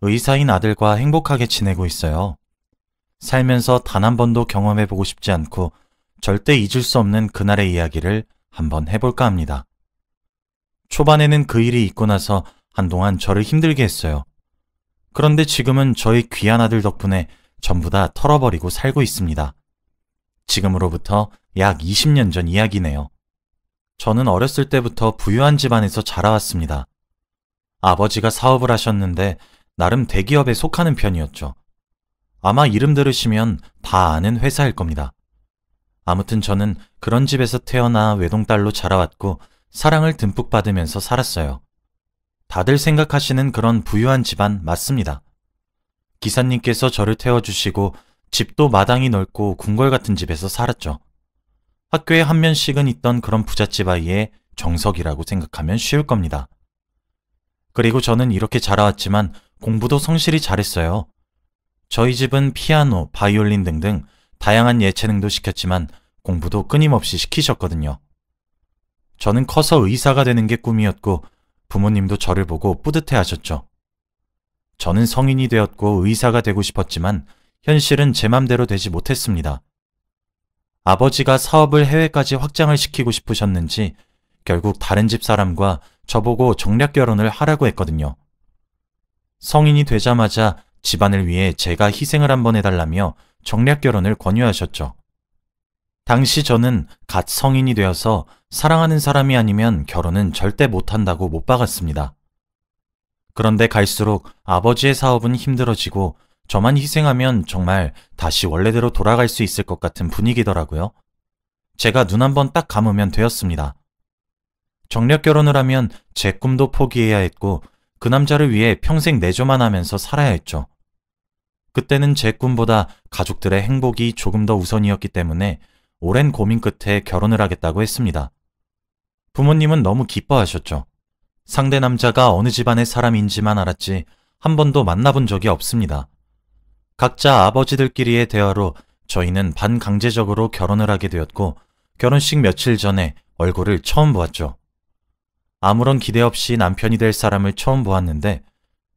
의사인 아들과 행복하게 지내고 있어요. 살면서 단 한 번도 경험해보고 싶지 않고 절대 잊을 수 없는 그날의 이야기를 한번 해볼까 합니다. 초반에는 그 일이 있고 나서 한동안 저를 힘들게 했어요. 그런데 지금은 저희 귀한 아들 덕분에 전부 다 털어버리고 살고 있습니다. 지금으로부터 약 20년 전 이야기네요. 저는 어렸을 때부터 부유한 집안에서 자라왔습니다. 아버지가 사업을 하셨는데 나름 대기업에 속하는 편이었죠. 아마 이름 들으시면 다 아는 회사일 겁니다. 아무튼 저는 그런 집에서 태어나 외동딸로 자라왔고 사랑을 듬뿍 받으면서 살았어요. 다들 생각하시는 그런 부유한 집안 맞습니다. 기사님께서 저를 태워주시고 집도 마당이 넓고 궁궐 같은 집에서 살았죠. 학교에 한 면씩은 있던 그런 부잣집 아이의 정석이라고 생각하면 쉬울 겁니다. 그리고 저는 이렇게 자라왔지만 공부도 성실히 잘했어요. 저희 집은 피아노, 바이올린 등등 다양한 예체능도 시켰지만 공부도 끊임없이 시키셨거든요. 저는 커서 의사가 되는 게 꿈이었고 부모님도 저를 보고 뿌듯해 하셨죠. 저는 성인이 되었고 의사가 되고 싶었지만 현실은 제 맘대로 되지 못했습니다. 아버지가 사업을 해외까지 확장을 시키고 싶으셨는지 결국 다른 집 사람과 저보고 정략 결혼을 하라고 했거든요. 성인이 되자마자 집안을 위해 제가 희생을 한번 해달라며 정략 결혼을 권유하셨죠. 당시 저는 갓 성인이 되어서 사랑하는 사람이 아니면 결혼은 절대 못한다고 못 박았습니다. 그런데 갈수록 아버지의 사업은 힘들어지고 저만 희생하면 정말 다시 원래대로 돌아갈 수 있을 것 같은 분위기더라고요. 제가 눈 한번 딱 감으면 되었습니다. 정략 결혼을 하면 제 꿈도 포기해야 했고 그 남자를 위해 평생 내조만 하면서 살아야 했죠. 그때는 제 꿈보다 가족들의 행복이 조금 더 우선이었기 때문에 오랜 고민 끝에 결혼을 하겠다고 했습니다. 부모님은 너무 기뻐하셨죠. 상대 남자가 어느 집안의 사람인지만 알았지 한 번도 만나본 적이 없습니다. 각자 아버지들끼리의 대화로 저희는 반강제적으로 결혼을 하게 되었고 결혼식 며칠 전에 얼굴을 처음 보았죠. 아무런 기대 없이 남편이 될 사람을 처음 보았는데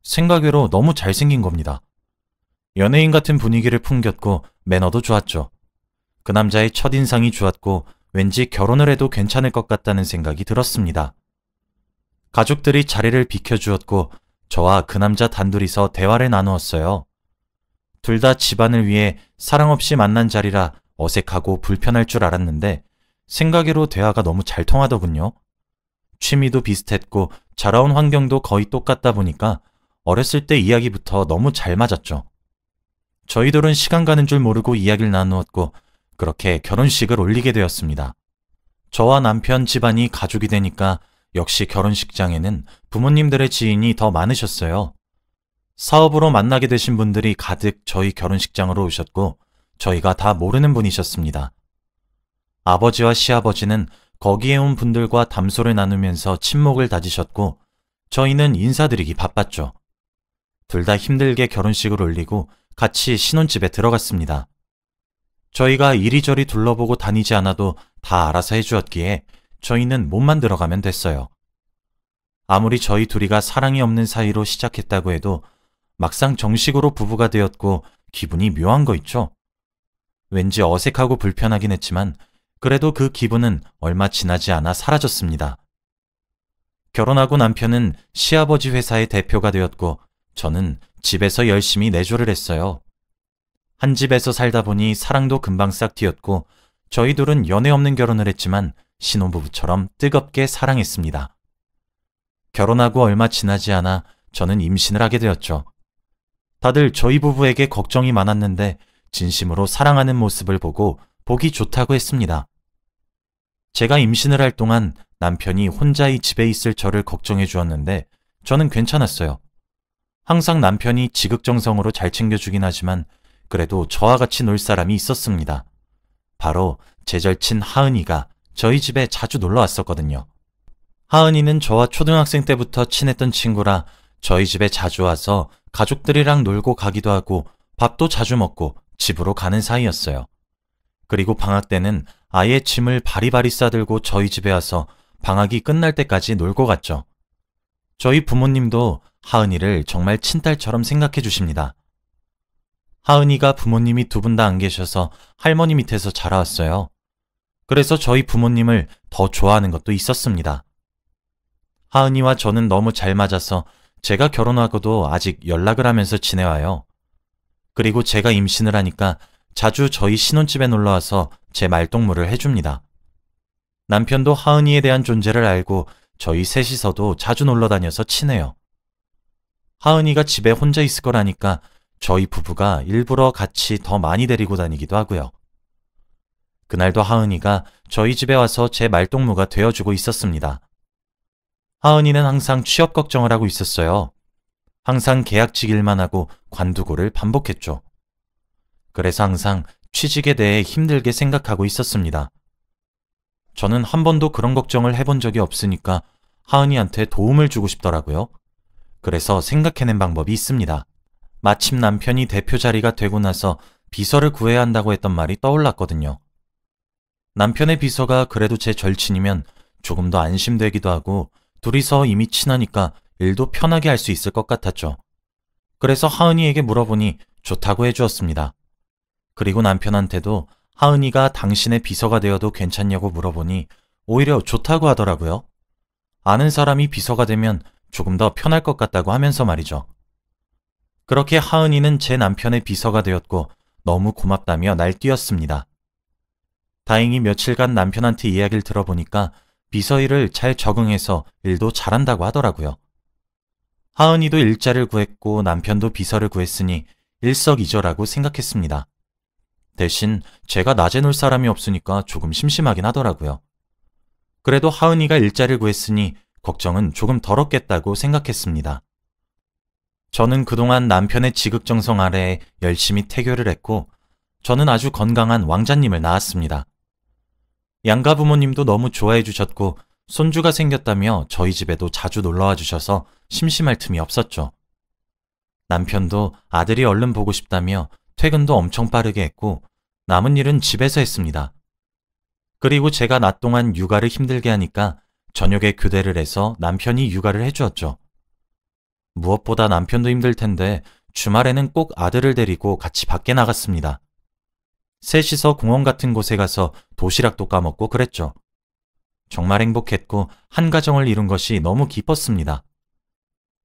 생각외로 너무 잘생긴 겁니다. 연예인 같은 분위기를 풍겼고 매너도 좋았죠. 그 남자의 첫인상이 좋았고 왠지 결혼을 해도 괜찮을 것 같다는 생각이 들었습니다. 가족들이 자리를 비켜주었고 저와 그 남자 단둘이서 대화를 나누었어요. 둘 다 집안을 위해 사랑 없이 만난 자리라 어색하고 불편할 줄 알았는데 생각외로 대화가 너무 잘 통하더군요. 취미도 비슷했고 자라온 환경도 거의 똑같다 보니까 어렸을 때 이야기부터 너무 잘 맞았죠. 저희들은 시간 가는 줄 모르고 이야기를 나누었고 그렇게 결혼식을 올리게 되었습니다. 저와 남편 집안이 가족이 되니까 역시 결혼식장에는 부모님들의 지인이 더 많으셨어요. 사업으로 만나게 되신 분들이 가득 저희 결혼식장으로 오셨고 저희가 다 모르는 분이셨습니다. 아버지와 시아버지는 거기에 온 분들과 담소를 나누면서 친목을 다지셨고 저희는 인사드리기 바빴죠. 둘 다 힘들게 결혼식을 올리고 같이 신혼집에 들어갔습니다. 저희가 이리저리 둘러보고 다니지 않아도 다 알아서 해주었기에 저희는 몸만 들어가면 됐어요. 아무리 저희 둘이가 사랑이 없는 사이로 시작했다고 해도 막상 정식으로 부부가 되었고 기분이 묘한 거 있죠? 왠지 어색하고 불편하긴 했지만 그래도 그 기분은 얼마 지나지 않아 사라졌습니다. 결혼하고 남편은 시아버지 회사의 대표가 되었고 저는 집에서 열심히 내조를 했어요. 한 집에서 살다 보니 사랑도 금방 싹 튀었고 저희 둘은 연애 없는 결혼을 했지만 신혼부부처럼 뜨겁게 사랑했습니다. 결혼하고 얼마 지나지 않아 저는 임신을 하게 되었죠. 다들 저희 부부에게 걱정이 많았는데 진심으로 사랑하는 모습을 보고 보기 좋다고 했습니다. 제가 임신을 할 동안 남편이 혼자 이 집에 있을 저를 걱정해 주었는데 저는 괜찮았어요. 항상 남편이 지극정성으로 잘 챙겨주긴 하지만 그래도 저와 같이 놀 사람이 있었습니다. 바로 제 절친 하은이가 저희 집에 자주 놀러 왔었거든요. 하은이는 저와 초등학생 때부터 친했던 친구라 저희 집에 자주 와서 가족들이랑 놀고 가기도 하고 밥도 자주 먹고 집으로 가는 사이였어요. 그리고 방학 때는 아예 짐을 바리바리 싸들고 저희 집에 와서 방학이 끝날 때까지 놀고 갔죠. 저희 부모님도 하은이를 정말 친딸처럼 생각해 주십니다. 하은이가 부모님이 두 분 다 안 계셔서 할머니 밑에서 자라왔어요. 그래서 저희 부모님을 더 좋아하는 것도 있었습니다. 하은이와 저는 너무 잘 맞아서 제가 결혼하고도 아직 연락을 하면서 지내와요. 그리고 제가 임신을 하니까 자주 저희 신혼집에 놀러와서 제 말동무를 해줍니다. 남편도 하은이에 대한 존재를 알고 저희 셋이서도 자주 놀러 다녀서 친해요. 하은이가 집에 혼자 있을 거라니까 저희 부부가 일부러 같이 더 많이 데리고 다니기도 하고요. 그날도 하은이가 저희 집에 와서 제 말동무가 되어주고 있었습니다. 하은이는 항상 취업 걱정을 하고 있었어요. 항상 계약직 일만 하고 관두고를 반복했죠. 그래서 항상 취직에 대해 힘들게 생각하고 있었습니다. 저는 한 번도 그런 걱정을 해본 적이 없으니까 하은이한테 도움을 주고 싶더라고요. 그래서 생각해낸 방법이 있습니다. 마침 남편이 대표 자리가 되고 나서 비서를 구해야 한다고 했던 말이 떠올랐거든요. 남편의 비서가 그래도 제 절친이면 조금 더 안심되기도 하고 둘이서 이미 친하니까 일도 편하게 할 수 있을 것 같았죠. 그래서 하은이에게 물어보니 좋다고 해주었습니다. 그리고 남편한테도 하은이가 당신의 비서가 되어도 괜찮냐고 물어보니 오히려 좋다고 하더라고요. 아는 사람이 비서가 되면 조금 더 편할 것 같다고 하면서 말이죠. 그렇게 하은이는 제 남편의 비서가 되었고 너무 고맙다며 날뛰었습니다. 다행히 며칠간 남편한테 이야기를 들어보니까 비서 일을 잘 적응해서 일도 잘한다고 하더라고요. 하은이도 일자리를 구했고 남편도 비서를 구했으니 일석이조라고 생각했습니다. 대신 제가 낮에 놀 사람이 없으니까 조금 심심하긴 하더라고요. 그래도 하은이가 일자리를 구했으니 걱정은 조금 덜었겠다고 생각했습니다. 저는 그동안 남편의 지극정성 아래에 열심히 태교를 했고 저는 아주 건강한 왕자님을 낳았습니다. 양가 부모님도 너무 좋아해 주셨고 손주가 생겼다며 저희 집에도 자주 놀러와 주셔서 심심할 틈이 없었죠. 남편도 아들이 얼른 보고 싶다며 퇴근도 엄청 빠르게 했고 남은 일은 집에서 했습니다. 그리고 제가 낮 동안 육아를 힘들게 하니까 저녁에 교대를 해서 남편이 육아를 해주었죠. 무엇보다 남편도 힘들 텐데 주말에는 꼭 아들을 데리고 같이 밖에 나갔습니다. 셋이서 공원 같은 곳에 가서 도시락도 까먹고 그랬죠. 정말 행복했고 한 가정을 이룬 것이 너무 기뻤습니다.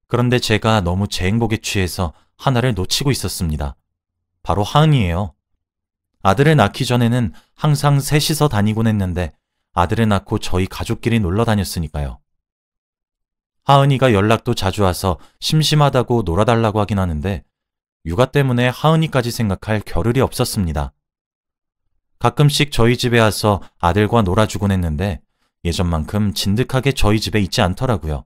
그런데 제가 너무 제 행복에 취해서 하나를 놓치고 있었습니다. 바로 하은이에요. 아들을 낳기 전에는 항상 셋이서 다니곤 했는데 아들을 낳고 저희 가족끼리 놀러 다녔으니까요. 하은이가 연락도 자주 와서 심심하다고 놀아달라고 하긴 하는데 육아 때문에 하은이까지 생각할 겨를이 없었습니다. 가끔씩 저희 집에 와서 아들과 놀아주곤 했는데 예전만큼 진득하게 저희 집에 있지 않더라고요.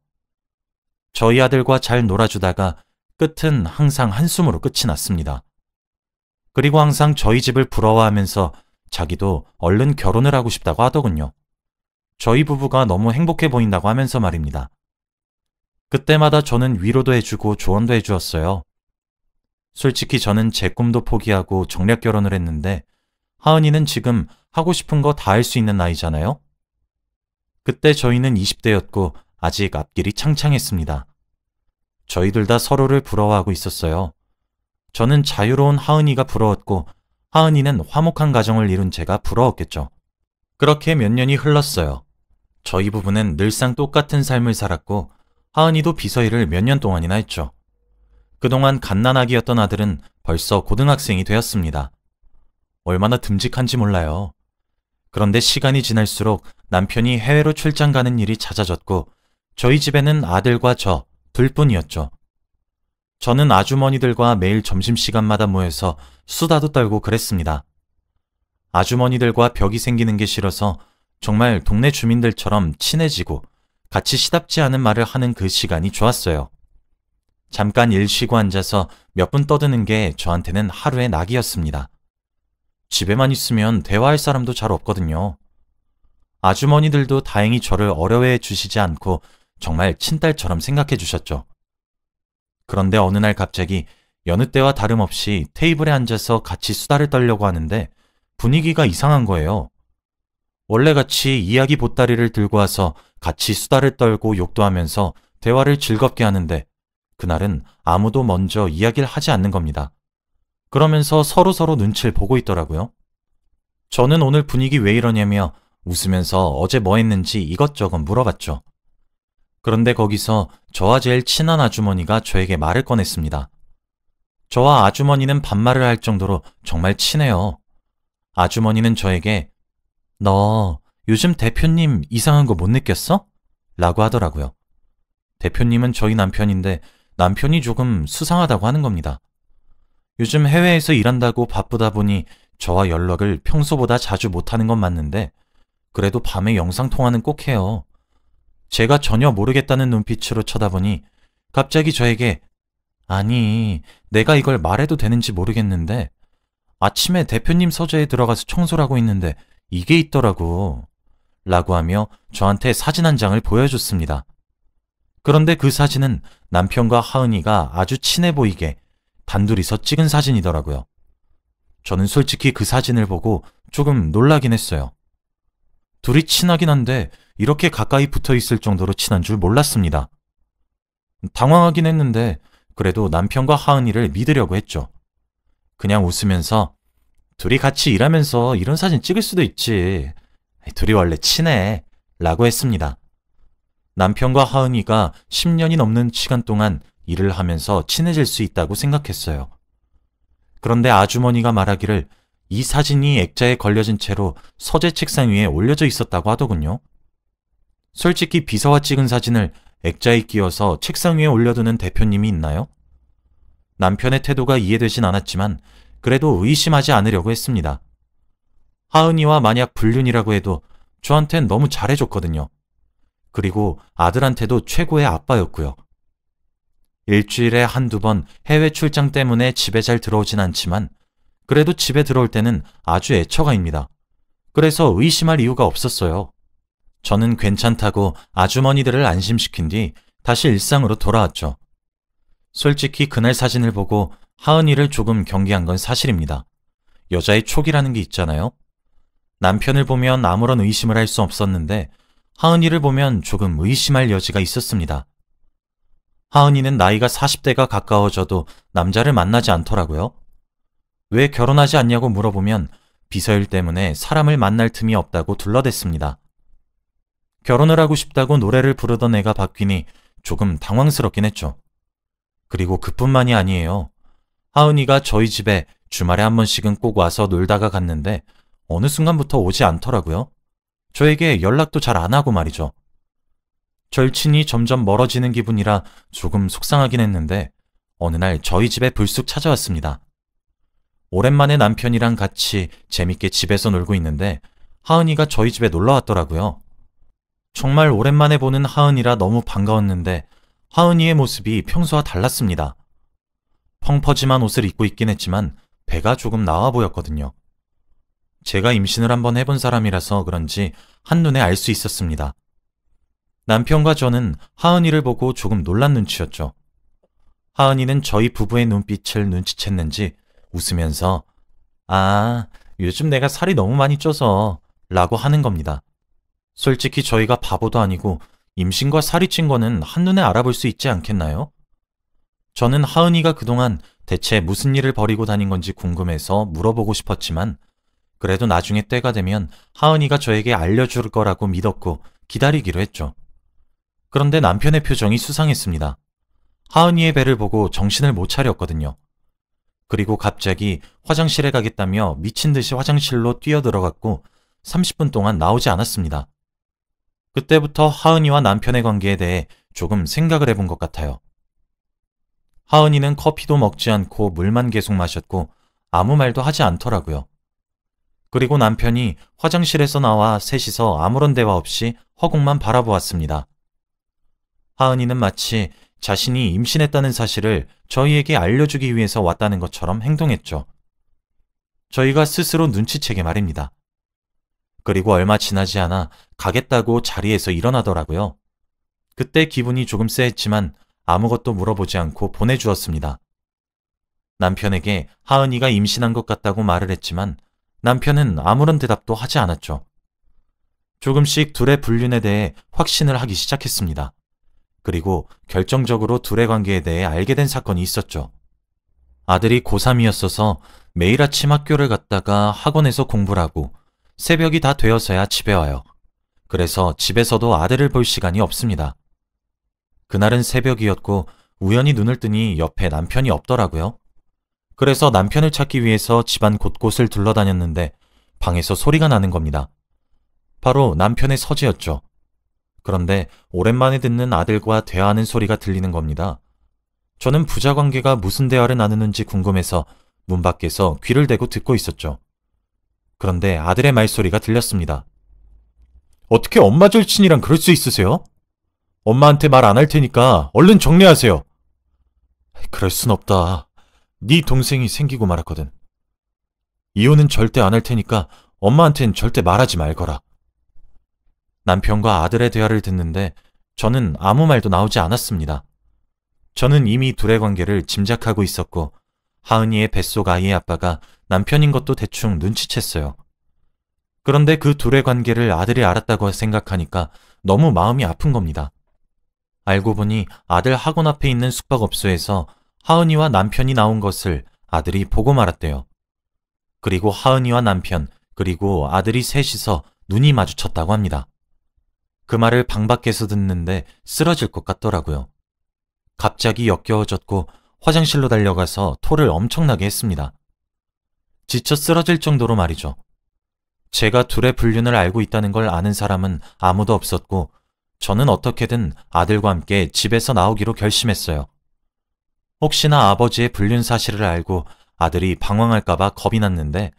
저희 아들과 잘 놀아주다가 끝은 항상 한숨으로 끝이 났습니다. 그리고 항상 저희 집을 부러워하면서 자기도 얼른 결혼을 하고 싶다고 하더군요. 저희 부부가 너무 행복해 보인다고 하면서 말입니다. 그때마다 저는 위로도 해주고 조언도 해주었어요. 솔직히 저는 제 꿈도 포기하고 정략 결혼을 했는데 하은이는 지금 하고 싶은 거 다 할 수 있는 나이잖아요. 그때 저희는 20대였고 아직 앞길이 창창했습니다. 저희들 다 서로를 부러워하고 있었어요. 저는 자유로운 하은이가 부러웠고 하은이는 화목한 가정을 이룬 제가 부러웠겠죠. 그렇게 몇 년이 흘렀어요. 저희 부부는 늘상 똑같은 삶을 살았고 하은이도 비서일을 몇 년 동안이나 했죠. 그동안 갓난아기였던 아들은 벌써 고등학생이 되었습니다. 얼마나 듬직한지 몰라요. 그런데 시간이 지날수록 남편이 해외로 출장 가는 일이 잦아졌고 저희 집에는 아들과 저 둘뿐이었죠. 저는 아주머니들과 매일 점심시간마다 모여서 수다도 떨고 그랬습니다. 아주머니들과 벽이 생기는 게 싫어서 정말 동네 주민들처럼 친해지고 같이 시답지 않은 말을 하는 그 시간이 좋았어요. 잠깐 일 쉬고 앉아서 몇 분 떠드는 게 저한테는 하루의 낙이었습니다. 집에만 있으면 대화할 사람도 잘 없거든요. 아주머니들도 다행히 저를 어려워해 주시지 않고 정말 친딸처럼 생각해 주셨죠. 그런데 어느 날 갑자기 여느 때와 다름없이 테이블에 앉아서 같이 수다를 떨려고 하는데 분위기가 이상한 거예요. 원래 같이 이야기 보따리를 들고 와서 같이 수다를 떨고 욕도 하면서 대화를 즐겁게 하는데 그날은 아무도 먼저 이야기를 하지 않는 겁니다. 그러면서 서로서로 눈치를 보고 있더라고요. 저는 오늘 분위기 왜 이러냐며 웃으면서 어제 뭐 했는지 이것저것 물어봤죠. 그런데 거기서 저와 제일 친한 아주머니가 저에게 말을 꺼냈습니다. 저와 아주머니는 반말을 할 정도로 정말 친해요. 아주머니는 저에게 너 요즘 대표님 이상한 거 못 느꼈어? 라고 하더라고요. 대표님은 저희 남편인데 남편이 조금 수상하다고 하는 겁니다. 요즘 해외에서 일한다고 바쁘다 보니 저와 연락을 평소보다 자주 못하는 건 맞는데 그래도 밤에 영상통화는 꼭 해요. 제가 전혀 모르겠다는 눈빛으로 쳐다보니 갑자기 저에게 아니, 내가 이걸 말해도 되는지 모르겠는데 아침에 대표님 서재에 들어가서 청소를 하고 있는데 이게 있더라고. 라고 하며 저한테 사진 한 장을 보여줬습니다. 그런데 그 사진은 남편과 하은이가 아주 친해 보이게 단둘이서 찍은 사진이더라고요. 저는 솔직히 그 사진을 보고 조금 놀라긴 했어요. 둘이 친하긴 한데 이렇게 가까이 붙어 있을 정도로 친한 줄 몰랐습니다. 당황하긴 했는데 그래도 남편과 하은이를 믿으려고 했죠. 그냥 웃으면서 둘이 같이 일하면서 이런 사진 찍을 수도 있지. 둘이 원래 친해. 라고 했습니다. 남편과 하은이가 10년이 넘는 시간 동안 일을 하면서 친해질 수 있다고 생각했어요. 그런데 아주머니가 말하기를 이 사진이 액자에 걸려진 채로 서재 책상 위에 올려져 있었다고 하더군요. 솔직히 비서와 찍은 사진을 액자에 끼워서 책상 위에 올려두는 대표님이 있나요? 남편의 태도가 이해되진 않았지만 그래도 의심하지 않으려고 했습니다. 하은이와 만약 불륜이라고 해도 저한텐 너무 잘해줬거든요. 그리고 아들한테도 최고의 아빠였고요. 일주일에 한두 번 해외 출장 때문에 집에 잘 들어오진 않지만 그래도 집에 들어올 때는 아주 애처가입니다. 그래서 의심할 이유가 없었어요. 저는 괜찮다고 아주머니들을 안심시킨 뒤 다시 일상으로 돌아왔죠. 솔직히 그날 사진을 보고 하은이를 조금 경계한 건 사실입니다. 여자의 촉이라는 게 있잖아요. 남편을 보면 아무런 의심을 할 수 없었는데 하은이를 보면 조금 의심할 여지가 있었습니다. 하은이는 나이가 40대가 가까워져도 남자를 만나지 않더라고요. 왜 결혼하지 않냐고 물어보면 비서일 때문에 사람을 만날 틈이 없다고 둘러댔습니다. 결혼을 하고 싶다고 노래를 부르던 애가 바뀌니 조금 당황스럽긴 했죠. 그리고 그뿐만이 아니에요. 하은이가 저희 집에 주말에 한 번씩은 꼭 와서 놀다가 갔는데 어느 순간부터 오지 않더라고요. 저에게 연락도 잘 안 하고 말이죠. 절친이 점점 멀어지는 기분이라 조금 속상하긴 했는데 어느 날 저희 집에 불쑥 찾아왔습니다. 오랜만에 남편이랑 같이 재밌게 집에서 놀고 있는데 하은이가 저희 집에 놀러 왔더라고요. 정말 오랜만에 보는 하은이라 너무 반가웠는데 하은이의 모습이 평소와 달랐습니다. 펑퍼짐한 옷을 입고 있긴 했지만 배가 조금 나와 보였거든요. 제가 임신을 한번 해본 사람이라서 그런지 한눈에 알 수 있었습니다. 남편과 저는 하은이를 보고 조금 놀란 눈치였죠. 하은이는 저희 부부의 눈빛을 눈치챘는지 웃으면서 아, 요즘 내가 살이 너무 많이 쪄서 라고 하는 겁니다. 솔직히 저희가 바보도 아니고 임신과 살이 찐 거는 한눈에 알아볼 수 있지 않겠나요? 저는 하은이가 그동안 대체 무슨 일을 벌이고 다닌 건지 궁금해서 물어보고 싶었지만 그래도 나중에 때가 되면 하은이가 저에게 알려줄 거라고 믿었고 기다리기로 했죠. 그런데 남편의 표정이 수상했습니다. 하은이의 배를 보고 정신을 못 차렸거든요. 그리고 갑자기 화장실에 가겠다며 미친 듯이 화장실로 뛰어들어갔고 30분 동안 나오지 않았습니다. 그때부터 하은이와 남편의 관계에 대해 조금 생각을 해본 것 같아요. 하은이는 커피도 먹지 않고 물만 계속 마셨고 아무 말도 하지 않더라고요. 그리고 남편이 화장실에서 나와 셋이서 아무런 대화 없이 허공만 바라보았습니다. 하은이는 마치 자신이 임신했다는 사실을 저희에게 알려주기 위해서 왔다는 것처럼 행동했죠. 저희가 스스로 눈치채게 말입니다. 그리고 얼마 지나지 않아 가겠다고 자리에서 일어나더라고요. 그때 기분이 조금 쎄했지만 아무것도 물어보지 않고 보내주었습니다. 남편에게 하은이가 임신한 것 같다고 말을 했지만 남편은 아무런 대답도 하지 않았죠. 조금씩 둘의 불륜에 대해 확신을 하기 시작했습니다. 그리고 결정적으로 둘의 관계에 대해 알게 된 사건이 있었죠. 아들이 고3이었어서 매일 아침 학교를 갔다가 학원에서 공부를 하고 새벽이 다 되어서야 집에 와요. 그래서 집에서도 아들을 볼 시간이 없습니다. 그날은 새벽이었고 우연히 눈을 뜨니 옆에 남편이 없더라고요. 그래서 남편을 찾기 위해서 집안 곳곳을 둘러다녔는데 방에서 소리가 나는 겁니다. 바로 남편의 서재였죠. 그런데 오랜만에 듣는 아들과 대화하는 소리가 들리는 겁니다. 저는 부자관계가 무슨 대화를 나누는지 궁금해서 문 밖에서 귀를 대고 듣고 있었죠. 그런데 아들의 말소리가 들렸습니다. 어떻게 엄마 절친이랑 그럴 수 있으세요? 엄마한테 말 안 할 테니까 얼른 정리하세요. 그럴 순 없다. 네 동생이 생기고 말았거든. 이혼은 절대 안 할 테니까 엄마한텐 절대 말하지 말거라. 남편과 아들의 대화를 듣는데 저는 아무 말도 나오지 않았습니다. 저는 이미 둘의 관계를 짐작하고 있었고 하은이의 뱃속 아이의 아빠가 남편인 것도 대충 눈치챘어요. 그런데 그 둘의 관계를 아들이 알았다고 생각하니까 너무 마음이 아픈 겁니다. 알고 보니 아들 학원 앞에 있는 숙박업소에서 하은이와 남편이 나온 것을 아들이 보고 말았대요. 그리고 하은이와 남편, 그리고 아들이 셋이서 눈이 마주쳤다고 합니다. 그 말을 방 밖에서 듣는데 쓰러질 것 같더라고요. 갑자기 역겨워졌고 화장실로 달려가서 토를 엄청나게 했습니다. 지쳐 쓰러질 정도로 말이죠. 제가 둘의 불륜을 알고 있다는 걸 아는 사람은 아무도 없었고 저는 어떻게든 아들과 함께 집에서 나오기로 결심했어요. 혹시나 아버지의 불륜 사실을 알고 아들이 방황할까봐 겁이 났는데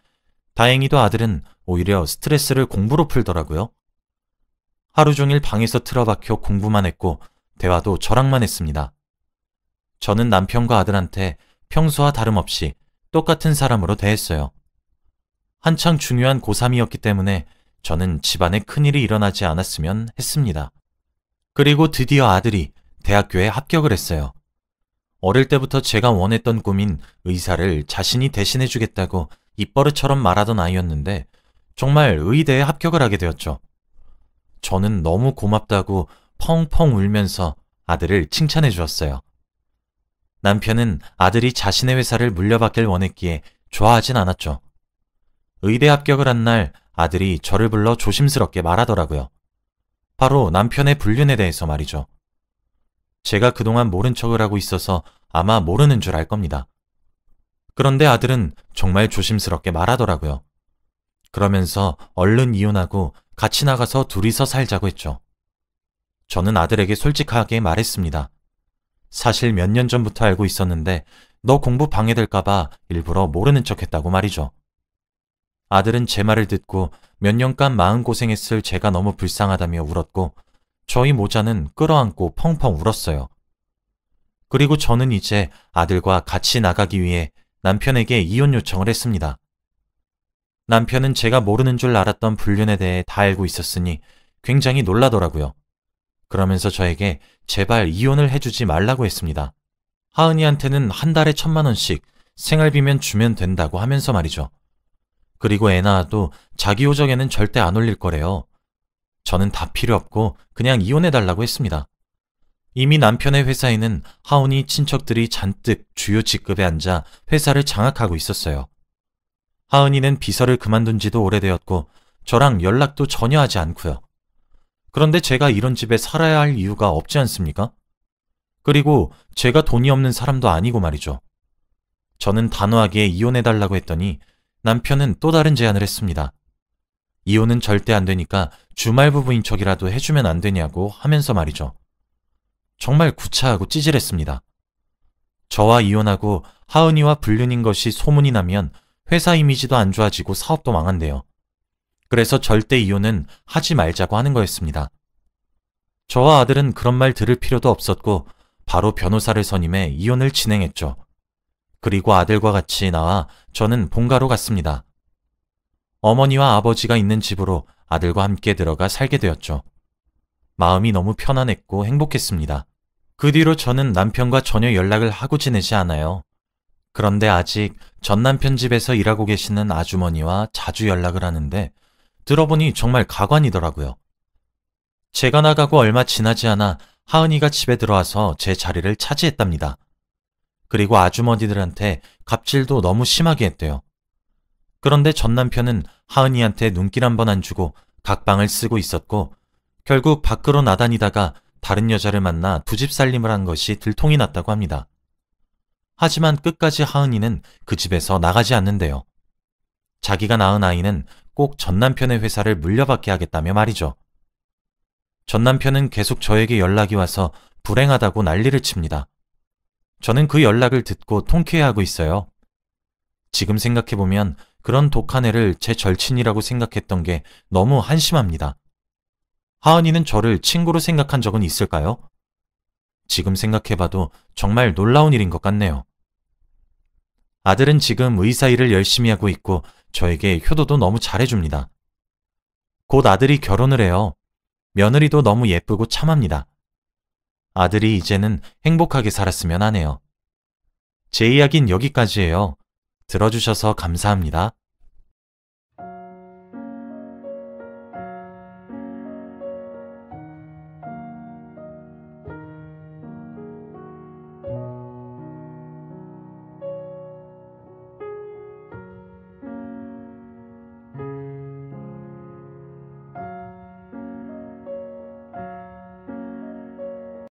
다행히도 아들은 오히려 스트레스를 공부로 풀더라고요. 하루 종일 방에서 틀어박혀 공부만 했고 대화도 저랑만 했습니다. 저는 남편과 아들한테 평소와 다름없이 똑같은 사람으로 대했어요. 한창 중요한 고3이었기 때문에 저는 집안에 큰일이 일어나지 않았으면 했습니다. 그리고 드디어 아들이 대학교에 합격을 했어요. 어릴 때부터 제가 원했던 꿈인 의사를 자신이 대신해주겠다고 입버릇처럼 말하던 아이였는데 정말 의대에 합격을 하게 되었죠. 저는 너무 고맙다고 펑펑 울면서 아들을 칭찬해 주었어요. 남편은 아들이 자신의 회사를 물려받길 원했기에 좋아하진 않았죠. 의대 합격을 한 날 아들이 저를 불러 조심스럽게 말하더라고요. 바로 남편의 불륜에 대해서 말이죠. 제가 그동안 모른 척을 하고 있어서 아마 모르는 줄 알 겁니다. 그런데 아들은 정말 조심스럽게 말하더라고요. 그러면서 얼른 이혼하고 같이 나가서 둘이서 살자고 했죠. 저는 아들에게 솔직하게 말했습니다. 사실 몇 년 전부터 알고 있었는데 너 공부 방해될까봐 일부러 모르는 척 했다고 말이죠. 아들은 제 말을 듣고 몇 년간 마음고생했을 제가 너무 불쌍하다며 울었고 저희 모자는 끌어안고 펑펑 울었어요. 그리고 저는 이제 아들과 같이 나가기 위해 남편에게 이혼 요청을 했습니다. 남편은 제가 모르는 줄 알았던 불륜에 대해 다 알고 있었으니 굉장히 놀라더라고요. 그러면서 저에게 제발 이혼을 해주지 말라고 했습니다. 하은이한테는 한 달에 1,000만 원씩 생활비면 주면 된다고 하면서 말이죠. 그리고 애 낳아도 자기 호적에는 절대 안 올릴 거래요. 저는 다 필요 없고 그냥 이혼해달라고 했습니다. 이미 남편의 회사에는 하은이 친척들이 잔뜩 주요 직급에 앉아 회사를 장악하고 있었어요. 하은이는 비서를 그만둔 지도 오래되었고 저랑 연락도 전혀 하지 않고요. 그런데 제가 이런 집에 살아야 할 이유가 없지 않습니까? 그리고 제가 돈이 없는 사람도 아니고 말이죠. 저는 단호하게 이혼해달라고 했더니 남편은 또 다른 제안을 했습니다. 이혼은 절대 안 되니까 주말 부부인 척이라도 해주면 안 되냐고 하면서 말이죠. 정말 구차하고 찌질했습니다. 저와 이혼하고 하은이와 불륜인 것이 소문이 나면 회사 이미지도 안 좋아지고 사업도 망한대요. 그래서 절대 이혼은 하지 말자고 하는 거였습니다. 저와 아들은 그런 말 들을 필요도 없었고 바로 변호사를 선임해 이혼을 진행했죠. 그리고 아들과 같이 나와 저는 본가로 갔습니다. 어머니와 아버지가 있는 집으로 아들과 함께 들어가 살게 되었죠. 마음이 너무 편안했고 행복했습니다. 그 뒤로 저는 남편과 전혀 연락을 하고 지내지 않아요. 그런데 아직 전 남편 집에서 일하고 계시는 아주머니와 자주 연락을 하는데 들어보니 정말 가관이더라고요. 제가 나가고 얼마 지나지 않아 하은이가 집에 들어와서 제 자리를 차지했답니다. 그리고 아주머니들한테 갑질도 너무 심하게 했대요. 그런데 전 남편은 하은이한테 눈길 한 번 안 주고 각방을 쓰고 있었고 결국 밖으로 나다니다가 다른 여자를 만나 두 집 살림을 한 것이 들통이 났다고 합니다. 하지만 끝까지 하은이는 그 집에서 나가지 않는데요. 자기가 낳은 아이는 꼭 전 남편의 회사를 물려받게 하겠다며 말이죠. 전 남편은 계속 저에게 연락이 와서 불행하다고 난리를 칩니다. 저는 그 연락을 듣고 통쾌해하고 있어요. 지금 생각해보면 그런 독한 애를 제 절친이라고 생각했던 게 너무 한심합니다. 하은이는 저를 친구로 생각한 적은 있을까요? 지금 생각해봐도 정말 놀라운 일인 것 같네요. 아들은 지금 의사 일을 열심히 하고 있고 저에게 효도도 너무 잘해줍니다. 곧 아들이 결혼을 해요. 며느리도 너무 예쁘고 참합니다. 아들이 이제는 행복하게 살았으면 하네요. 제 이야기는 여기까지예요. 들어주셔서 감사합니다.